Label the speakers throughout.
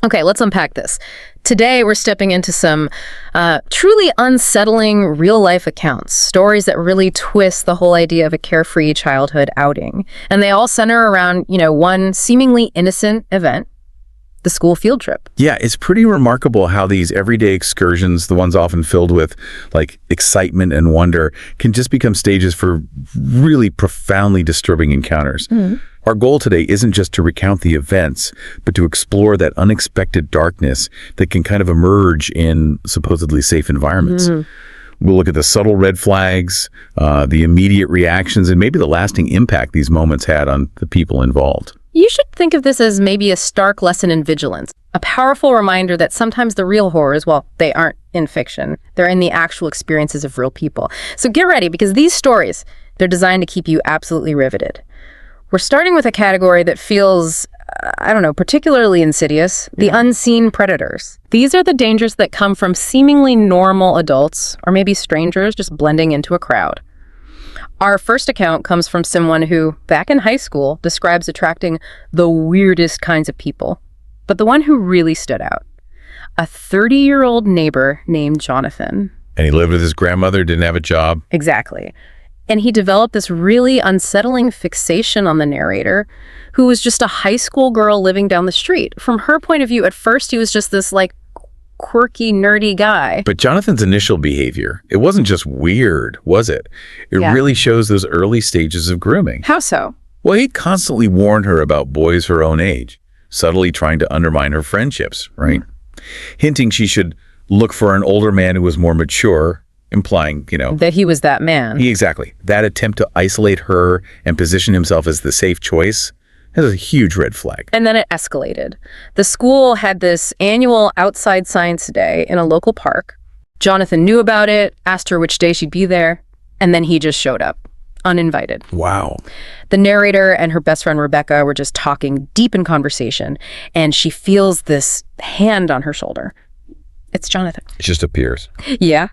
Speaker 1: Okay, let's unpack this. Today, we're stepping into some truly unsettling real-life accounts, stories that really twist the whole idea of a carefree childhood outing. And they all center around, one seemingly innocent event, the school field trip.
Speaker 2: Yeah, it's pretty remarkable how these everyday excursions, the ones often filled with excitement and wonder, can just become stages for really profoundly disturbing encounters. Our goal today isn't just to recount the events, but to explore that unexpected darkness that can kind of emerge in supposedly safe environments. We'll look at the subtle red flags, the immediate reactions, and maybe the lasting impact these moments had on the people involved.
Speaker 1: You should think of this as maybe a stark lesson in vigilance, a powerful reminder that sometimes the real horrors, well, they aren't in fiction. They're in the actual experiences of real people. So get ready, because these stories, they're designed to keep you absolutely riveted. We're starting with a category that feels, particularly insidious, the unseen predators. These are the dangers that come from seemingly normal adults, or maybe strangers just blending into a crowd. Our first account comes from someone who, back in high school, describes attracting the weirdest kinds of people. But the one who really stood out, a 30-year-old neighbor named Jonathan.
Speaker 2: And he lived with his grandmother, didn't have a job.
Speaker 1: Exactly. And he developed this really unsettling fixation on the narrator, who was just a high school girl living down the street. From her point of view, at first, he was just this, quirky, nerdy guy.
Speaker 2: But Jonathan's initial behavior, it wasn't just weird, was it? It really shows those early stages of grooming.
Speaker 1: How so?
Speaker 2: Well, he'd constantly warn her about boys her own age, subtly trying to undermine her friendships, right? Hinting she should look for an older man who was more mature, implying,
Speaker 1: that he was that man.
Speaker 2: Exactly. That attempt to isolate her and position himself as the safe choice is a huge red flag.
Speaker 1: And then it escalated. The school had this annual outside science day in a local park. Jonathan knew about it, asked her which day she'd be there, and then he just showed up, uninvited.
Speaker 2: Wow.
Speaker 1: The narrator and her best friend Rebecca were just talking deep in conversation, and she feels this hand on her shoulder. It's Jonathan.
Speaker 2: It just appears.
Speaker 1: Yeah.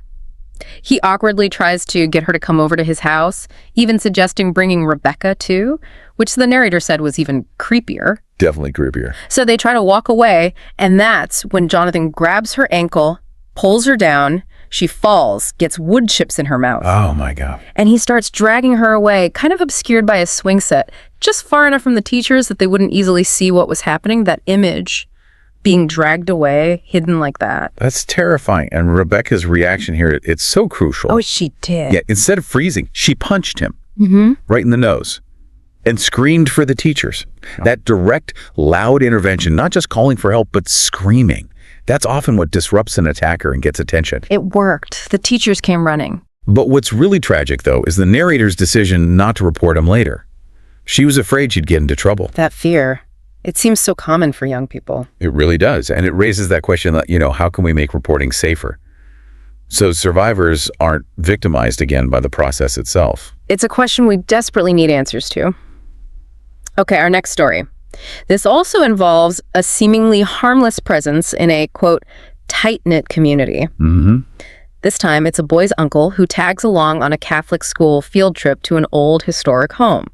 Speaker 1: He awkwardly tries to get her to come over to his house, even suggesting bringing Rebecca too, which the narrator said was even creepier.
Speaker 2: Definitely creepier.
Speaker 1: So they try to walk away, and that's when Jonathan grabs her ankle, pulls her down, she falls, gets wood chips in her mouth.
Speaker 2: Oh my God.
Speaker 1: And he starts dragging her away, kind of obscured by a swing set, just far enough from the teachers that they wouldn't easily see what was happening. That image being dragged away, hidden like that.
Speaker 2: That's terrifying. And Rebecca's reaction here, it's so crucial.
Speaker 1: Oh, she did.
Speaker 2: Yeah, instead of freezing, she punched him right in the nose and screamed for the teachers. That direct, loud intervention, not just calling for help, but screaming. That's often what disrupts an attacker and gets attention.
Speaker 1: It worked. The teachers came running.
Speaker 2: But what's really tragic, though, is the narrator's decision not to report him later. She was afraid she'd get into trouble.
Speaker 1: That fear. It seems so common for young people.
Speaker 2: It really does. And it raises that question that, how can we make reporting safer? So survivors aren't victimized again by the process itself.
Speaker 1: It's a question we desperately need answers to. Okay, our next story. This also involves a seemingly harmless presence in a, quote, tight-knit community. This time, it's a boy's uncle who tags along on a Catholic school field trip to an old historic home.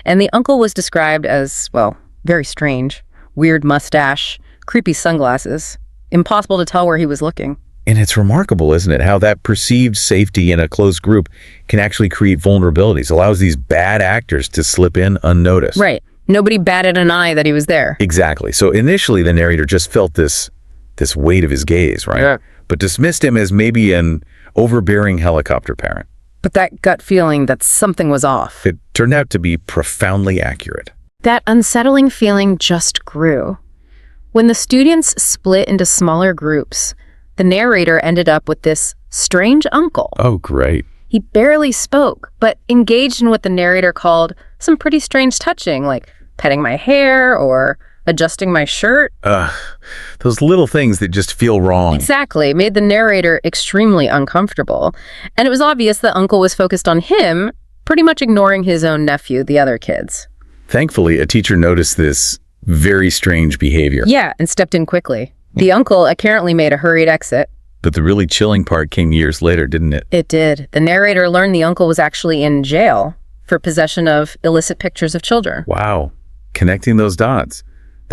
Speaker 1: And the uncle was described as, well, very strange, weird mustache, creepy sunglasses. Impossible to tell where he was looking.
Speaker 2: And it's remarkable, isn't it, how that perceived safety in a closed group can actually create vulnerabilities, allows these bad actors to slip in unnoticed.
Speaker 1: Right. Nobody batted an eye that he was there.
Speaker 2: Exactly. So initially, the narrator just felt this weight of his gaze, right?
Speaker 1: Yeah.
Speaker 2: But dismissed him as maybe an overbearing helicopter parent.
Speaker 1: But that gut feeling that something was off.
Speaker 2: It turned out to be profoundly accurate.
Speaker 1: That unsettling feeling just grew. When the students split into smaller groups, the narrator ended up with this strange uncle.
Speaker 2: Oh, great.
Speaker 1: He barely spoke, but engaged in what the narrator called some pretty strange touching, like petting my hair or adjusting my shirt.
Speaker 2: Those little things that just feel wrong.
Speaker 1: Exactly. Made the narrator extremely uncomfortable. And it was obvious that Uncle was focused on him, pretty much ignoring his own nephew, the other kids.
Speaker 2: Thankfully, a teacher noticed this very strange behavior.
Speaker 1: Yeah, and stepped in quickly. The uncle apparently made a hurried exit.
Speaker 2: But the really chilling part came years later, didn't it?
Speaker 1: It did. The narrator learned the uncle was actually in jail for possession of illicit pictures of children.
Speaker 2: Wow. Connecting those dots.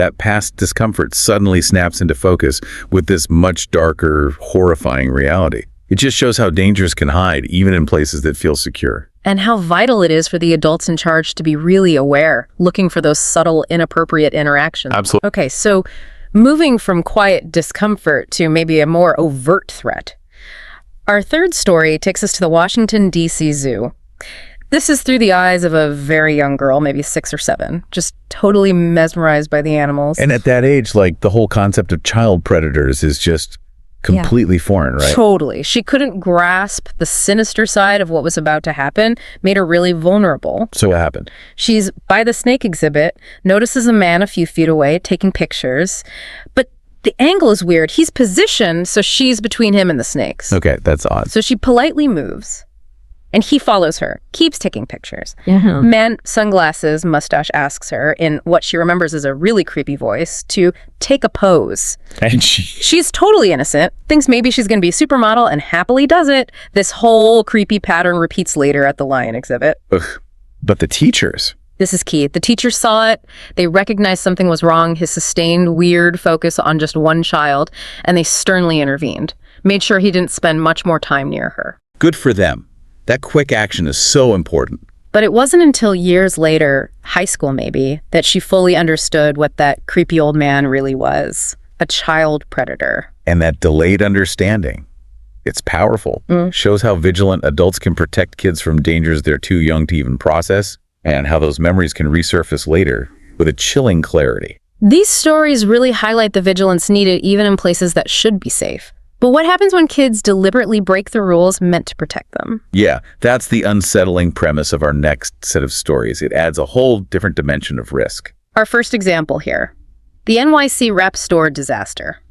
Speaker 2: that past discomfort suddenly snaps into focus with this much darker, horrifying reality. It just shows how dangers can hide, even in places that feel secure.
Speaker 1: And how vital it is for the adults in charge to be really aware, looking for those subtle, inappropriate interactions.
Speaker 2: Absolutely.
Speaker 1: Okay, so moving from quiet discomfort to maybe a more overt threat. Our third story takes us to the Washington, D.C. Zoo. This is through the eyes of a very young girl, maybe 6 or 7, just totally mesmerized by the animals.
Speaker 2: And at that age, like, the whole concept of child predators is just completely foreign, right?
Speaker 1: Totally. She couldn't grasp the sinister side of what was about to happen, made her really vulnerable.
Speaker 2: So what happened?
Speaker 1: She's by the snake exhibit, notices a man a few feet away taking pictures, but the angle is weird. He's positioned so she's between him and the snakes.
Speaker 2: Okay, that's odd.
Speaker 1: So she politely moves, and he follows her, keeps taking pictures.
Speaker 3: Yeah.
Speaker 1: Man, sunglasses, mustache, asks her, in what she remembers is a really creepy voice, to take a pose.
Speaker 2: And
Speaker 1: She's totally innocent, thinks maybe she's going to be a supermodel, and happily does it. This whole creepy pattern repeats later at the lion exhibit.
Speaker 2: Ugh. But the teachers...
Speaker 1: This is key. The teachers saw it. They recognized something was wrong, his sustained, weird focus on just one child, and they sternly intervened, made sure he didn't spend much more time near her.
Speaker 2: Good for them. That quick action is so important.
Speaker 1: But it wasn't until years later, high school maybe, that she fully understood what that creepy old man really was, a child predator.
Speaker 2: And that delayed understanding, it's powerful. Shows how vigilant adults can protect kids from dangers they're too young to even process, and how those memories can resurface later with a chilling clarity.
Speaker 1: These stories really highlight the vigilance needed even in places that should be safe. But what happens when kids deliberately break the rules meant to protect them?
Speaker 2: Yeah, that's the unsettling premise of our next set of stories. It adds a whole different dimension of risk.
Speaker 1: Our first example here, the NYC rep store disaster.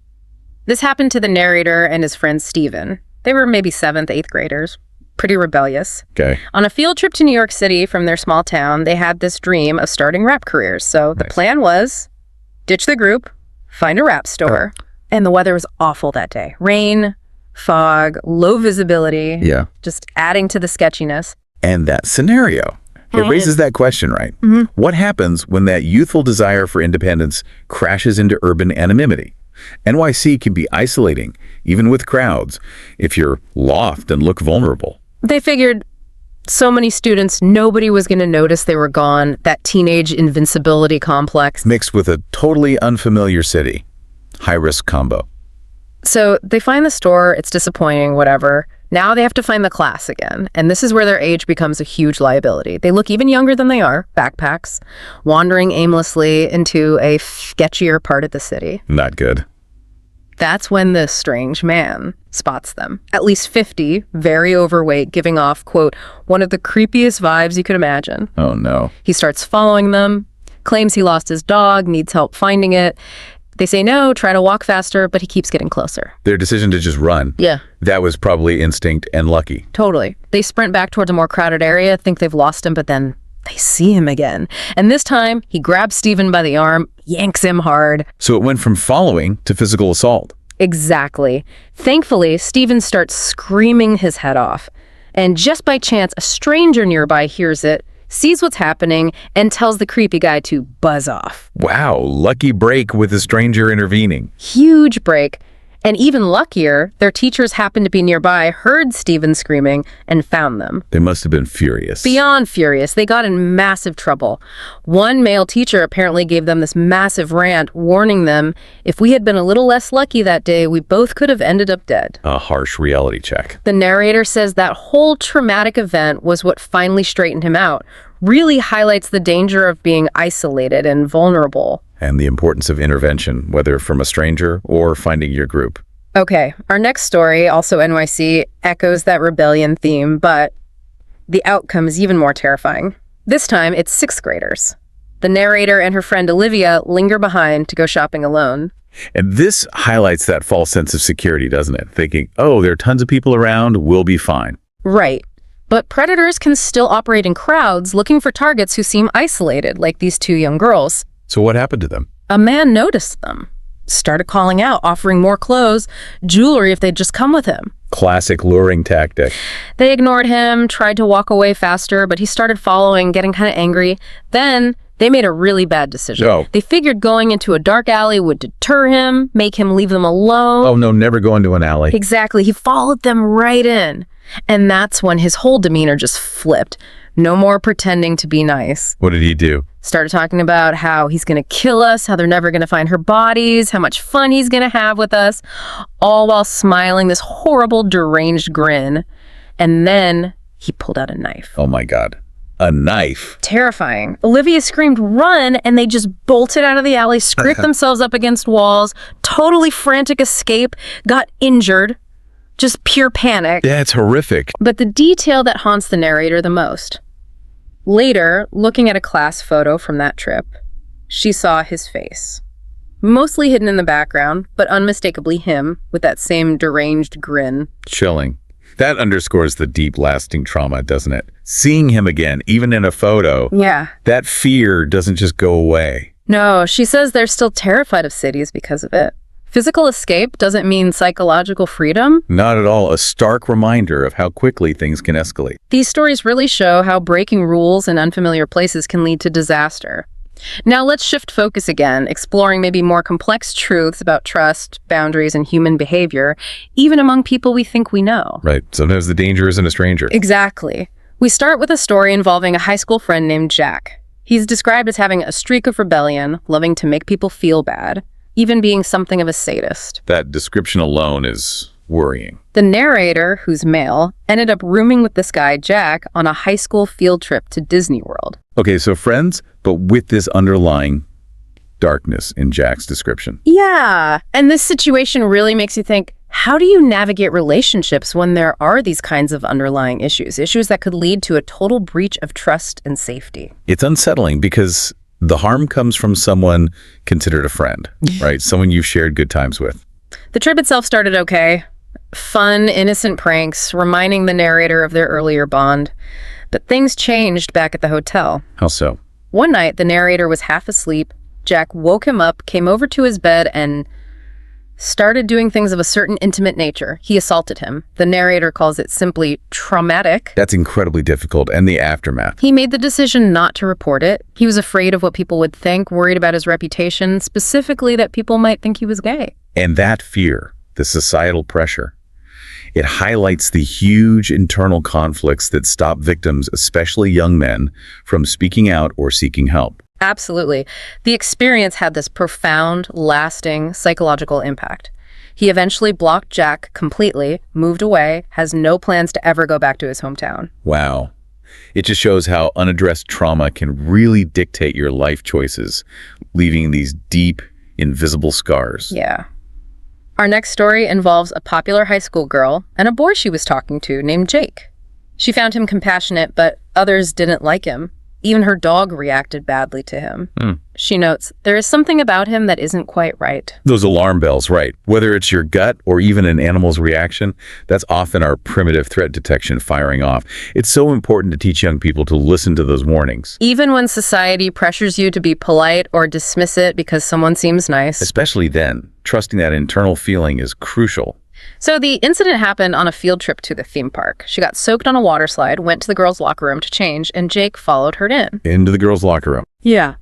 Speaker 1: This happened to the narrator and his friend Steven. They were maybe 7th, 8th graders, pretty rebellious.
Speaker 2: Okay.
Speaker 1: On a field trip to New York City from their small town, they had this dream of starting rap careers. So the plan was ditch the group, find a rap store. And the weather was awful that day. Rain, fog, low visibility.
Speaker 2: Yeah.
Speaker 1: Just adding to the sketchiness.
Speaker 2: And that scenario, it raises that question, right? What happens when that youthful desire for independence crashes into urban anonymity? NYC can be isolating, even with crowds, if you're lost and look vulnerable.
Speaker 1: They figured so many students, nobody was going to notice they were gone. That teenage invincibility complex.
Speaker 2: Mixed with a totally unfamiliar city. High-risk combo.
Speaker 1: So they find the store, it's disappointing, whatever. Now they have to find the class again. And this is where their age becomes a huge liability. They look even younger than they are, backpacks, wandering aimlessly into a sketchier part of the city.
Speaker 2: Not good.
Speaker 1: That's when this strange man spots them. At least 50, very overweight, giving off, quote, one of the creepiest vibes you could imagine.
Speaker 2: Oh, no.
Speaker 1: He starts following them, claims he lost his dog, needs help finding it. They say no, try to walk faster, but he keeps getting closer.
Speaker 2: Their decision to just run.
Speaker 1: Yeah.
Speaker 2: That was probably instinct and lucky.
Speaker 1: Totally. They sprint back towards a more crowded area, think they've lost him, but then they see him again. And this time, he grabs Steven by the arm, yanks him hard.
Speaker 2: So it went from following to physical assault.
Speaker 1: Exactly. Thankfully, Steven starts screaming his head off. And just by chance, a stranger nearby hears it, sees what's happening, and tells the creepy guy to buzz off.
Speaker 2: Wow, lucky break with a stranger intervening.
Speaker 1: Huge break. And even luckier, their teachers happened to be nearby, heard Steven screaming, and found them.
Speaker 2: They must have been furious.
Speaker 1: Beyond furious, they got in massive trouble. One male teacher apparently gave them this massive rant, warning them, if we had been a little less lucky that day, we both could have ended up dead.
Speaker 2: A harsh reality check.
Speaker 1: The narrator says that whole traumatic event was what finally straightened him out, really highlights the danger of being isolated and vulnerable.
Speaker 2: And the importance of intervention, whether from a stranger or finding your group.
Speaker 1: Okay, our next story, also NYC, echoes that rebellion theme, but the outcome is even more terrifying. This time, it's 6th graders. The narrator and her friend Olivia linger behind to go shopping alone.
Speaker 2: And this highlights that false sense of security, doesn't it? Thinking, oh, there are tons of people around, we'll be fine.
Speaker 1: Right. But predators can still operate in crowds looking for targets who seem isolated, like these 2 young girls.
Speaker 2: So what happened to them?
Speaker 1: A man noticed them, started calling out, offering more clothes, jewelry if they'd just come with him.
Speaker 2: Classic luring tactic.
Speaker 1: They ignored him, tried to walk away faster, but he started following, getting kind of angry. Then They made a really bad decision.
Speaker 2: Oh.
Speaker 1: They figured going into a dark alley would deter him, make him leave them alone.
Speaker 2: Oh, no, never go into an alley.
Speaker 1: Exactly. He followed them right in. And that's when his whole demeanor just flipped. No more pretending to be nice.
Speaker 2: What did he do?
Speaker 1: Started talking about how he's going to kill us, how they're never going to find her bodies, how much fun he's going to have with us, all while smiling this horrible, deranged grin. And then he pulled out a knife.
Speaker 2: Oh, my God. A knife.
Speaker 1: Terrifying. Olivia screamed, "Run!" and they just bolted out of the alley, scraped themselves up against walls, totally frantic escape, got injured. Just pure panic.
Speaker 2: Yeah, it's horrific.
Speaker 1: But the detail that haunts the narrator the most. Later, looking at a class photo from that trip, she saw his face. Mostly hidden in the background, but unmistakably him, with that same deranged grin.
Speaker 2: Chilling. That underscores the deep, lasting trauma, doesn't it? Seeing him again, even in a photo,
Speaker 1: Yeah.
Speaker 2: that fear doesn't just go away.
Speaker 1: No, she says they're still terrified of cities because of it. Physical escape doesn't mean psychological freedom.
Speaker 2: Not at all. A stark reminder of how quickly things can escalate.
Speaker 1: These stories really show how breaking rules in unfamiliar places can lead to disaster. Now let's shift focus again, exploring maybe more complex truths about trust, boundaries, and human behavior, even among people we think we know.
Speaker 2: Right. Sometimes the danger isn't a stranger.
Speaker 1: Exactly. We start with a story involving a high school friend named Jack. He's described as having a streak of rebellion, loving to make people feel bad, even being something of a sadist.
Speaker 2: That description alone is worrying.
Speaker 1: The narrator, who's male, ended up rooming with this guy, Jack, on a high school field trip to Disney World.
Speaker 2: Okay, so friends, but with this underlying darkness in Jack's description.
Speaker 1: Yeah, and this situation really makes you think, how do you navigate relationships when there are these kinds of underlying issues that could lead to a total breach of trust and safety?
Speaker 2: It's unsettling because the harm comes from someone considered a friend, right? Someone you've shared good times with.
Speaker 1: The trip itself started okay. Fun, innocent pranks, reminding the narrator of their earlier bond. But things changed back at the hotel.
Speaker 2: How so?
Speaker 1: One night, the narrator was half asleep. Jack woke him up, came over to his bed, and started doing things of a certain intimate nature. He assaulted him. The narrator calls it simply traumatic.
Speaker 2: That's incredibly difficult, and the aftermath.
Speaker 1: He made the decision not to report it. He was afraid of what people would think, worried about his reputation, specifically that people might think he was gay.
Speaker 2: And that fear, the societal pressure, it highlights the huge internal conflicts that stop victims, especially young men, from speaking out or seeking help.
Speaker 1: Absolutely. The experience had this profound, lasting psychological impact. He eventually blocked Jack completely, moved away, has no plans to ever go back to his hometown.
Speaker 2: Wow. It just shows how unaddressed trauma can really dictate your life choices, leaving these deep, invisible scars.
Speaker 1: Yeah. Our next story involves a popular high school girl and a boy she was talking to named Jake. She found him compassionate, but others didn't like him. Even her dog reacted badly to him. She notes, there is something about him that isn't quite right.
Speaker 2: Those alarm bells, right? Whether it's your gut or even an animal's reaction, that's often our primitive threat detection firing off. It's so important to teach young people to listen to those warnings.
Speaker 1: Even when society pressures you to be polite or dismiss it because someone seems nice.
Speaker 2: Especially then, trusting that internal feeling is crucial.
Speaker 1: So the incident happened on a field trip to the theme park. She got soaked on a water slide, went to the girls' locker room to change, and Jake followed her in.
Speaker 2: Into the girls' locker room.
Speaker 1: Yeah.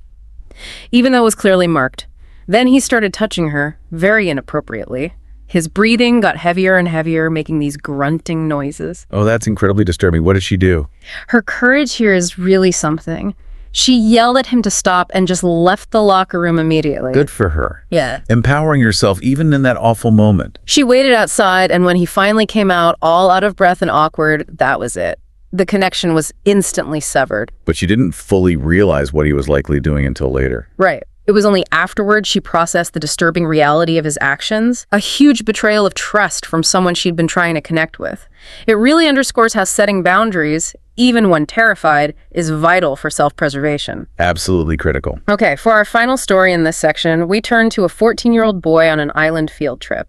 Speaker 1: Even though it was clearly marked. Then he started touching her, very inappropriately. His breathing got heavier and heavier, making these grunting noises.
Speaker 2: Oh, that's incredibly disturbing. What did she do?
Speaker 1: Her courage here is really something. She yelled at him to stop and just left the locker room immediately.
Speaker 2: Good for her.
Speaker 1: Yeah.
Speaker 2: Empowering yourself even in that awful moment.
Speaker 1: She waited outside, and when he finally came out, all out of breath and awkward, that was it. The connection was instantly severed.
Speaker 2: But she didn't fully realize what he was likely doing until later.
Speaker 1: Right. It was only afterwards she processed the disturbing reality of his actions, a huge betrayal of trust from someone she'd been trying to connect with. It really underscores how setting boundaries, even when terrified, is vital for self-preservation.
Speaker 2: Absolutely critical.
Speaker 1: Okay, for our final story in this section, we turn to a 14-year-old boy on an island field trip.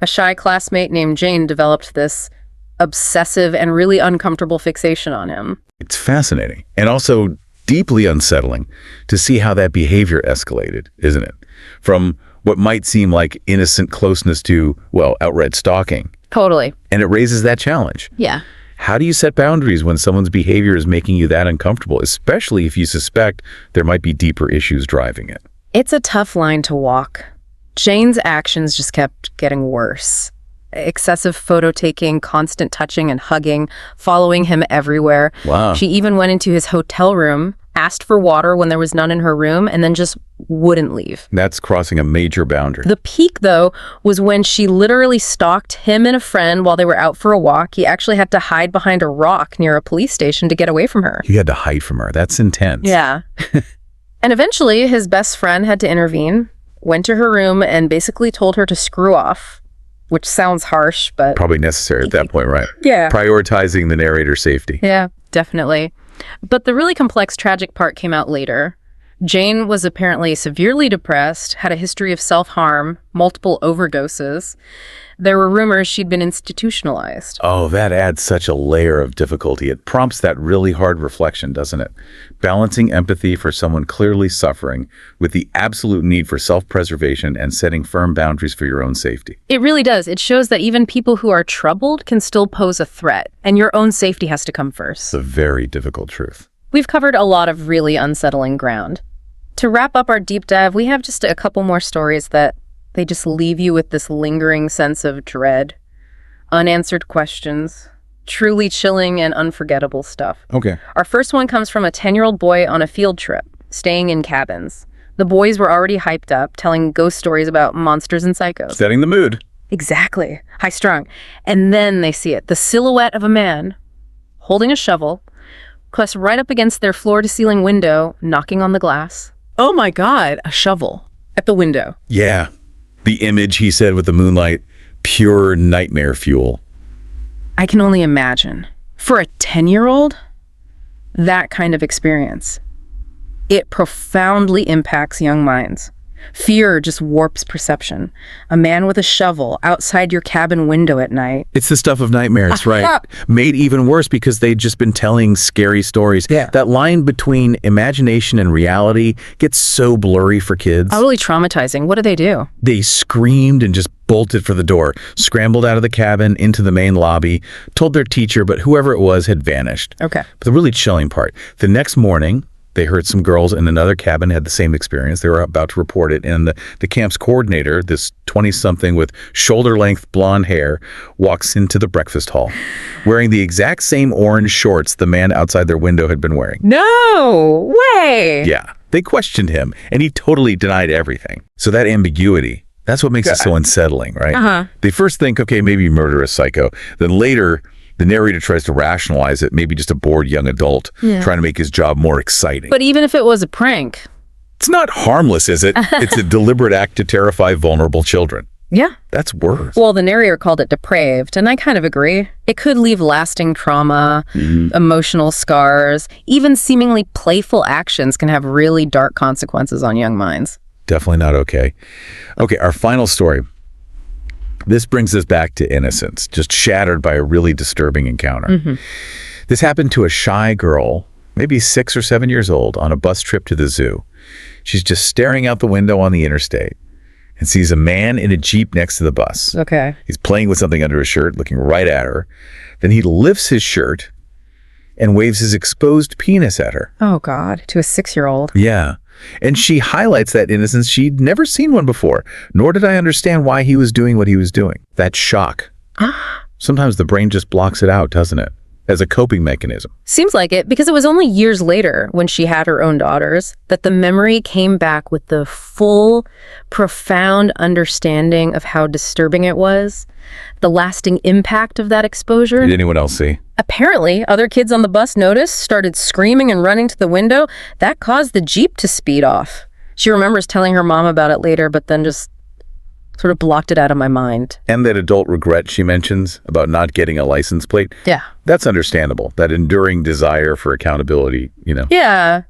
Speaker 1: A shy classmate named Jane developed this obsessive and really uncomfortable fixation on him.
Speaker 2: It's fascinating and also deeply unsettling to see how that behavior escalated, isn't it? From what might seem like innocent closeness to, well, outright stalking.
Speaker 1: Totally.
Speaker 2: And it raises that challenge.
Speaker 1: Yeah.
Speaker 2: How do you set boundaries when someone's behavior is making you that uncomfortable, especially if you suspect there might be deeper issues driving it?
Speaker 1: It's a tough line to walk. Jane's actions just kept getting worse. Excessive photo taking, constant touching and hugging, following him everywhere.
Speaker 2: Wow.
Speaker 1: She even went into his hotel room, asked for water when there was none in her room, and then just wouldn't leave.
Speaker 2: That's crossing a major boundary.
Speaker 1: The peak, though, was when she literally stalked him and a friend while they were out for a walk. He actually had to hide behind a rock near a police station to get away from her.
Speaker 2: You had to hide from her. That's intense.
Speaker 1: Yeah. And eventually, his best friend had to intervene, went to her room, and basically told her to screw off, which sounds harsh, but...
Speaker 2: Probably necessary at that point, right?
Speaker 1: Yeah.
Speaker 2: Prioritizing the narrator's safety.
Speaker 1: Yeah, definitely. But the really complex, tragic part came out later. Jane was apparently severely depressed, had a history of self-harm, multiple overdoses. There were rumors she'd been institutionalized.
Speaker 2: Oh, that adds such a layer of difficulty. It prompts that really hard reflection, doesn't it? Balancing empathy for someone clearly suffering with the absolute need for self-preservation and setting firm boundaries for your own safety.
Speaker 1: It really does. It shows that even people who are troubled can still pose a threat, and your own safety has to come first.
Speaker 2: It's a very difficult truth.
Speaker 1: We've covered a lot of really unsettling ground. To wrap up our deep dive, we have just a couple more stories that they just leave you with this lingering sense of dread, unanswered questions, truly chilling and unforgettable stuff.
Speaker 2: Okay.
Speaker 1: Our first one comes from a 10-year-old boy on a field trip, staying in cabins. The boys were already hyped up, telling ghost stories about monsters and psychos.
Speaker 2: Setting the mood.
Speaker 1: Exactly. High-strung. And then they see it, the silhouette of a man holding a shovel, pressed right up against their floor-to-ceiling window, knocking on the glass. Oh my God, a shovel at the window.
Speaker 2: Yeah. The image, he said, with the moonlight, pure nightmare fuel.
Speaker 1: I can only imagine. For a 10-year-old, that kind of experience, it profoundly impacts young minds. Fear just warps perception. A man with a shovel outside your cabin window at night.
Speaker 2: It's the stuff of nightmares, right? Made even worse because they'd just been telling scary stories.
Speaker 1: Yeah.
Speaker 2: That line between imagination and reality gets so blurry for kids.
Speaker 1: Totally traumatizing. What do they do?
Speaker 2: They screamed and just bolted for the door, scrambled out of the cabin into the main lobby, told their teacher, but whoever it was had vanished.
Speaker 1: Okay.
Speaker 2: But the really chilling part, the next morning, they heard some girls in another cabin had the same experience. They were about to report it. And the camp's coordinator, this 20-something with shoulder-length blonde hair, walks into the breakfast hall wearing the exact same orange shorts the man outside their window had been wearing.
Speaker 1: No way.
Speaker 2: Yeah. They questioned him, and he totally denied everything. So that ambiguity, that's what makes it so unsettling, right?
Speaker 1: Uh-huh.
Speaker 2: They first think, okay, maybe murderous psycho. Then later, the narrator tries to rationalize it, maybe just a bored young adult trying to make his job more exciting.
Speaker 1: But even if it was a prank.
Speaker 2: It's not harmless, is it? It's a deliberate act to terrify vulnerable children.
Speaker 1: Yeah.
Speaker 2: That's worse.
Speaker 1: Well, the narrator called it depraved, and I kind of agree. It could leave lasting trauma, emotional scars. Even seemingly playful actions can have really dark consequences on young minds.
Speaker 2: Definitely not okay. Okay, our final story. This brings us back to innocence, just shattered by a really disturbing encounter. This happened to a shy girl, maybe 6 or 7 years old, on a bus trip to the zoo. She's just staring out the window on the interstate and sees a man in a Jeep next to the bus.
Speaker 1: Okay.
Speaker 2: He's playing with something under his shirt, looking right at her. Then he lifts his shirt and waves his exposed penis at her.
Speaker 1: Oh, God. To a 6-year-old.
Speaker 2: Yeah. And she highlights that innocence. She'd never seen one before, nor did I understand why he was doing what he was doing. That shock. Sometimes the brain just blocks it out, doesn't it? As a coping mechanism.
Speaker 1: Seems like it, because it was only years later, when she had her own daughters, that the memory came back with the full, profound understanding of how disturbing it was, the lasting impact of that exposure.
Speaker 2: Did anyone else see?
Speaker 1: Apparently, other kids on the bus noticed, started screaming and running to the window. That caused the Jeep to speed off. She remembers telling her mom about it later, but then just sort of blocked it out of my mind.
Speaker 2: And that adult regret she mentions about not getting a license plate.
Speaker 1: Yeah.
Speaker 2: That's understandable. That enduring desire for accountability, you know.
Speaker 1: Yeah.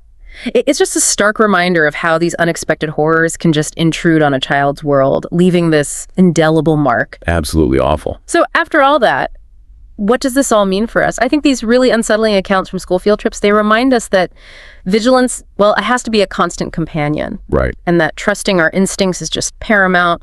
Speaker 1: It's just a stark reminder of how these unexpected horrors can just intrude on a child's world, leaving this indelible mark.
Speaker 2: Absolutely awful.
Speaker 1: So after all that, what does this all mean for us? I think these really unsettling accounts from school field trips, they remind us that vigilance, well, it has to be a constant companion.
Speaker 2: Right.
Speaker 1: And that trusting our instincts is just paramount.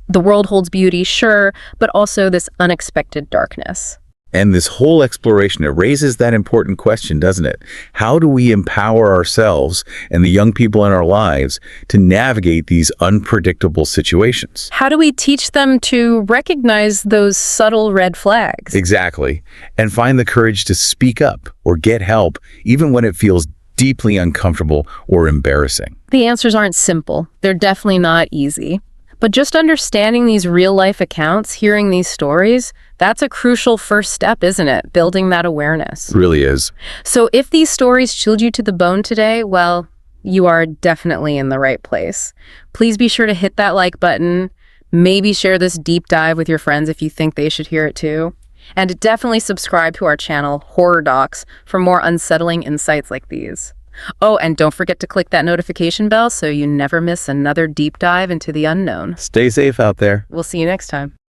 Speaker 1: The world holds beauty, sure, but also this unexpected darkness.
Speaker 2: And this whole exploration, it raises that important question, doesn't it? How do we empower ourselves and the young people in our lives to navigate these unpredictable situations?
Speaker 1: How do we teach them to recognize those subtle red flags?
Speaker 2: Exactly. And find the courage to speak up or get help, even when it feels deeply uncomfortable or embarrassing.
Speaker 1: The answers aren't simple. They're definitely not easy. But just understanding these real-life accounts, hearing these stories, that's a crucial first step, isn't it? Building that awareness.
Speaker 2: It really is.
Speaker 1: So if these stories chilled you to the bone today, well, you are definitely in the right place. Please be sure to hit that like button. Maybe share this deep dive with your friends if you think they should hear it too. And definitely subscribe to our channel, Horror Docx, for more unsettling insights like these. Oh, and don't forget to click that notification bell so you never miss another deep dive into the unknown.
Speaker 2: Stay safe out there.
Speaker 1: We'll see you next time.